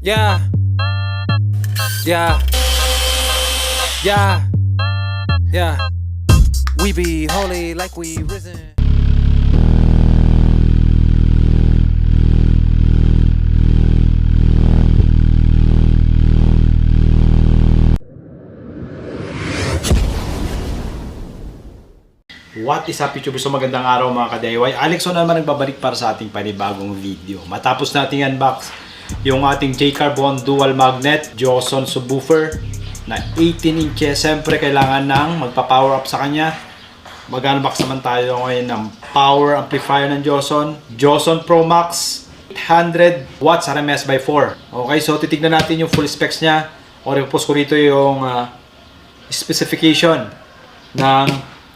Yeah, yeah, yeah, yeah. We be holy like we risen. What is up, YouTube? So magandang araw mga ka-DIY. Alex on naman nagbabalik para sa ating panibagong video. Matapos nating unbox yung ating J-Carbon Dual Magnet Joson Subwoofer na 18 inches. Siyempre kailangan ng magpa-power up sa kanya. Mag-unbox naman tayo ngayon ng power amplifier ng Joson Pro Max 800 watts RMS by 4. Okay, so titignan natin yung full specs niya. O i-post ko rito yung specification ng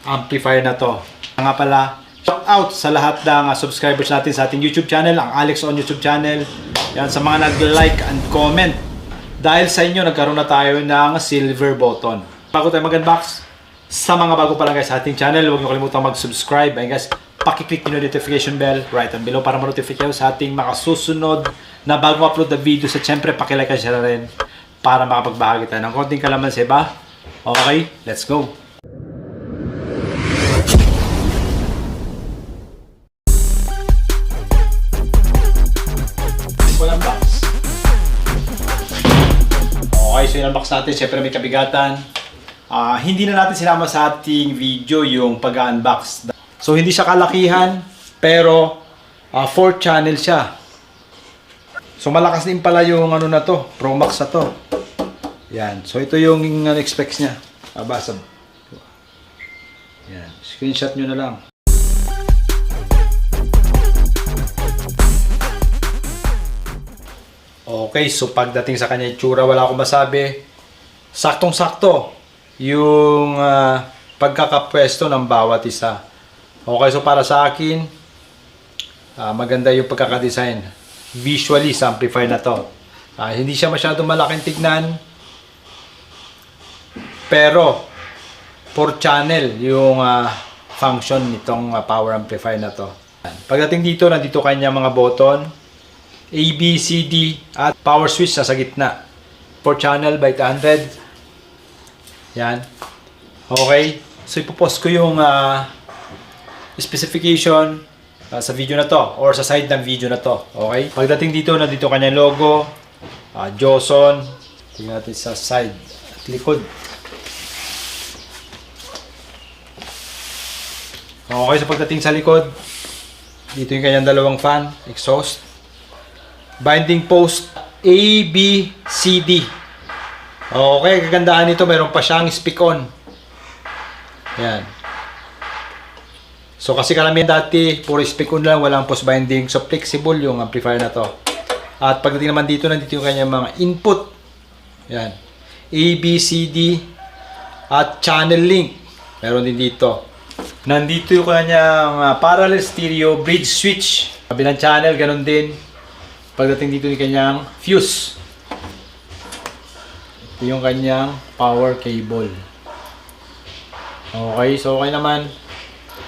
amplifier na to. Nga pala, shout out sa lahat ng subscribers natin sa ating YouTube channel, ang Alex on YouTube channel. Yan, sa mga nag-like and comment. Dahil sa inyo, nagkaroon na tayo ng silver button. Bago tayo mag-unbox, sa mga bago pa lang guys sa ating channel, huwag niyo kalimutang mag-subscribe. Ayun guys, pakiclick niyo yung notification bell right and below para ma-notify kayo sa ating makasusunod na bagong upload na video. At syempre, pakilike and share rin para makapagbahagi tayo ng konting kalamansi ba? Okay, let's go! Okay, so in-unbox natin, syempre may kabigatan. Hindi na natin sinama sa ating video yung pag-unbox. So hindi siya kalakihan, pero 4 channel siya. So malakas din pala yung ano na to, Pro Max na to. Yan, so ito yung specs niya. Basa. Yan, screenshot nyo na lang. Okay, so pagdating sa kanya itsura, wala akong masabi. Saktong-sakto yung pagkakapwesto ng bawat isa. Okay, so para sa akin, maganda yung pagkakadesign. Visually, sa amplifier na to. Hindi siya masyadong malaking tignan. Pero, 4 channel yung function nitong power amplifier na to. Pagdating dito, nandito kanya mga button. A, B, C, D at power switch sa gitna. 4 channel by 100. Yan. Okay. So ipopost ko yung specification sa video na to or sa side ng video na to. Okay. Pagdating dito, nandito kanya logo. Joson. Tingnan natin sa side at likod. Okay. So pagdating sa likod, dito yung kanyang dalawang fan, exhaust. Binding post A, B, C, D. Okay, kagandahan nito, meron pa siyang speak-on. Yan. So kasi karamihan dati, puro speak-on lang, walang post binding. So flexible yung amplifier na to. At pagdating naman dito, nandito yung kanyang mga input. Yan. A, B, C, D. At channel link. Meron din dito. Nandito yung kanyang parallel stereo bridge switch. Kabilang channel, ganun din. Pagdating dito yung kanyang fuse. Ito yung kanyang power cable. Okay, so okay naman.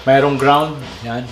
Mayroong ground. Yan.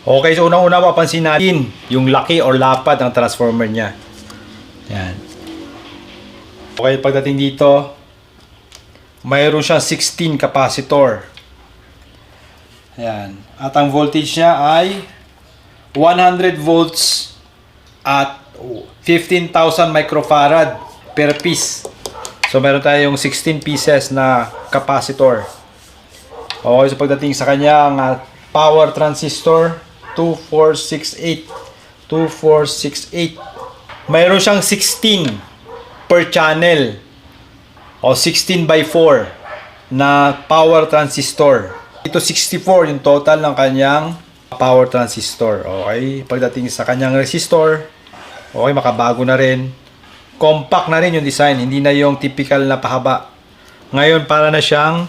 Okay, so unang-una mapapansin natin yung laki or lapad ng transformer niya. Yan. Okay, pagdating dito, mayroon siyang 16 capacitor. Yan. At ang voltage niya ay 100 volts at 15,000 microfarad per piece. So meron tayong 16 pieces na capacitor. Okay, so pagdating sa kanyang power transistor, 2468. Mayroon siyang 16 per channel o 16 by 4 na power transistor. Ito 64 yung total ng kanyang power transistor. Okay, pagdating sa kanyang resistor, okay, makabago na rin. Compact na rin yung design, hindi na yung typical na pahaba. Ngayon para na siyang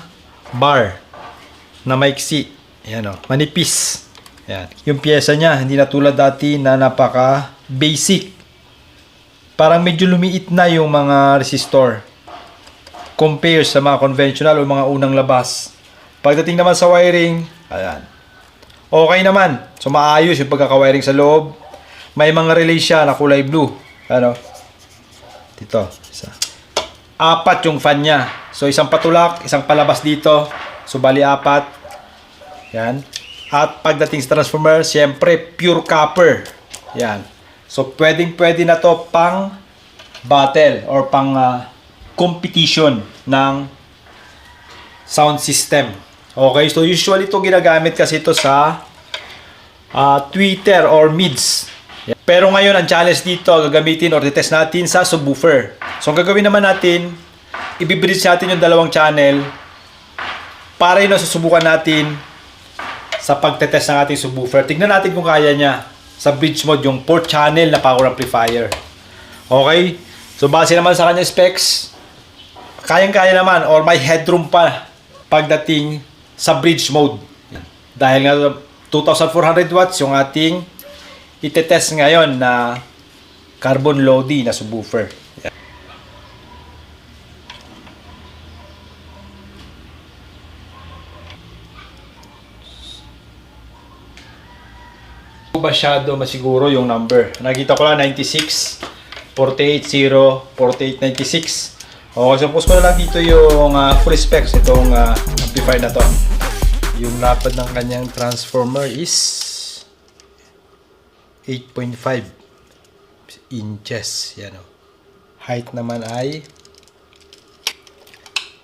bar na maiksi. Ayan o, manipis. Ayan. Yung pyesa niya, hindi na tulad dati na napaka basic. Parang medyo lumiit na yung mga resistor compare sa mga conventional o mga unang labas. Pagdating naman sa wiring, ayan, okay naman. So maayos yung pagkaka-wiring sa loob. May mga relay siya na kulay blue. Ano? Dito, isa. 4 yung fan niya. So isang patulak, isang palabas dito. So bali 4. Yan. At pagdating sa transformer, siyempre pure copper. Yan. So pwedeng-pwede na to pang battle or pang competition ng sound system. Okay, so usually ito ginagamit kasi ito sa tweeter or mids. Pero ngayon ang challenge dito, gagamitin or test natin sa subwoofer. So ang gagawin naman natin, i-bridge natin yung dalawang channel para yun ang susubukan natin sa pagtetest ng ating subwoofer. Tignan natin kung kaya niya sa bridge mode yung 4 channel na power amplifier. Okay? So base naman sa kanyang specs, kayang-kaya naman or may headroom pa pagdating sa bridge mode. Dahil nga 2,400 watts yung ating itetest ngayon na carbon Lodi na subwoofer. Masyado masiguro yung number. Nakita ko lang 96, 480, 4896. Okay, so post ko na lang dito yung full specs itong amplifier na to. Yung lapad ng kanyang transformer is 8.5 inches. Yan o. Height naman ay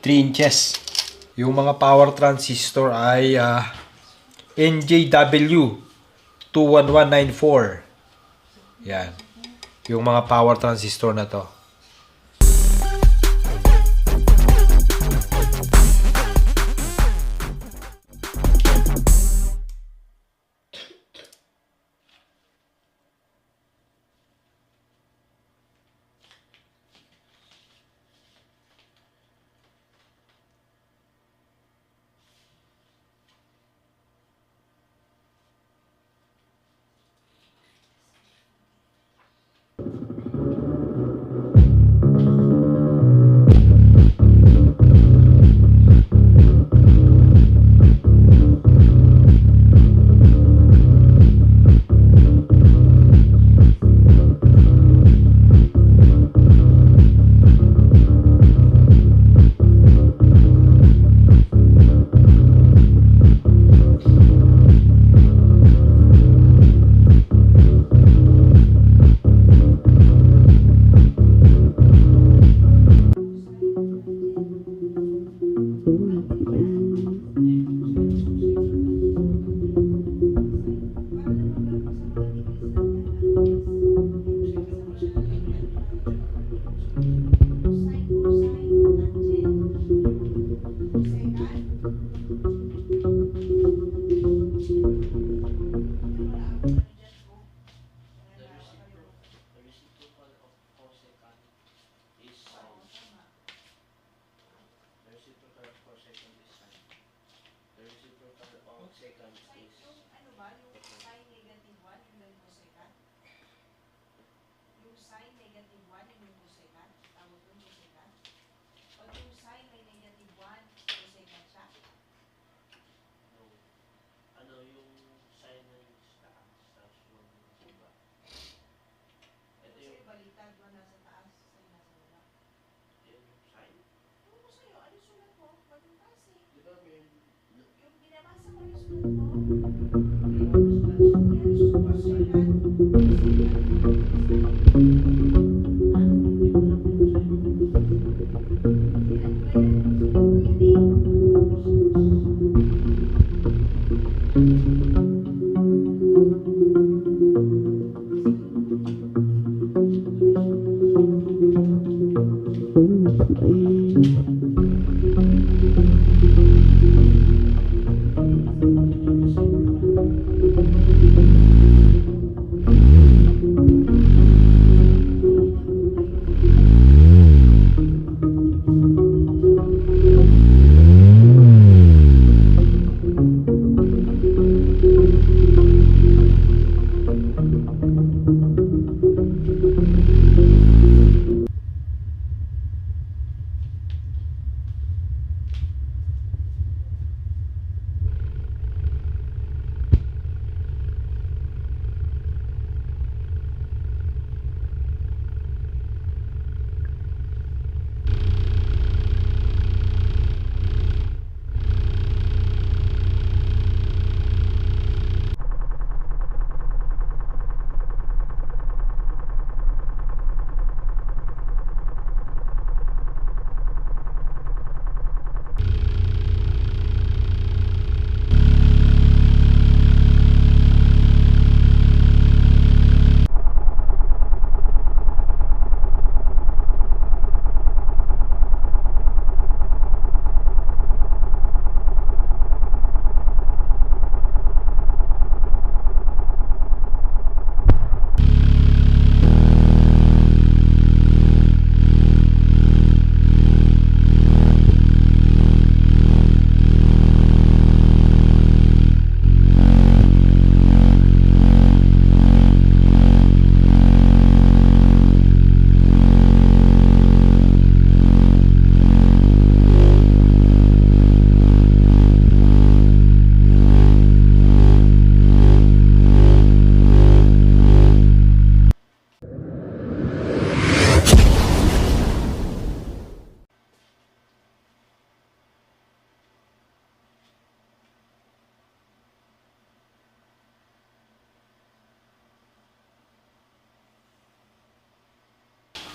3 inches. Yung mga power transistor ay NJW 21194. Yan. Yung mga power transistor na to.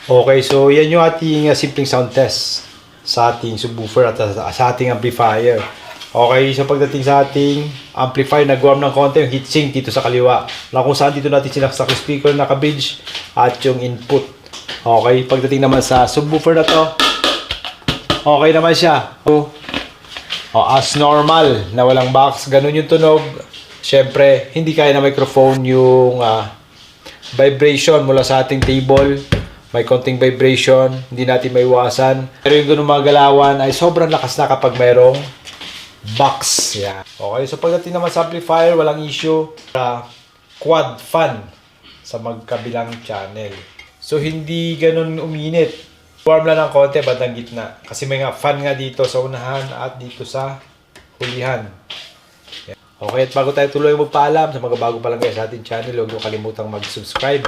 Okay, so yan yung ating simpleng sound test sa ating subwoofer at sa ating amplifier. Okay, so pagdating sa ating amplifier, nag-warm ng konti yung heatsink dito sa kaliwa. Na kung saan dito natin sinaksak yung speaker na naka-bridge at yung input. Okay, pagdating naman sa subwoofer na to, okay naman siya. As normal, na walang box, ganun yung tunog. Siyempre, hindi kaya na microphone yung vibration mula sa ating table. May konting vibration, hindi natin maiwasan. Pero yung ganung mga galawan ay sobrang lakas na kapag mayroong box. Yeah. Okay, so pagdating naman sa amplifier, walang issue. Quad fan sa magkabilang channel. So hindi ganun uminit. Warm lang ng konti, bandang gitna. Kasi may nga fan nga dito sa unahan at dito sa hulihan. Yeah. Okay, at bago tayo tuloy magpaalam sa mga bago pa lang guys sa ating channel, huwag mo kalimutang mag-subscribe.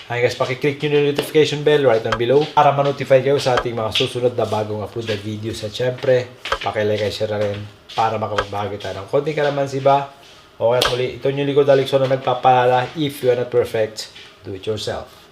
Ay guys, pakiclick nyo yung notification bell right down below para ma-notify kayo sa ating mga susunod na bagong upload na videos. At syempre, pakilike share na rin para makapagbahagi tayo ng konting kalamansi ba. Okay, at muli, ito yung likod Alexon na nagpapalala, if you are not perfect, do it yourself.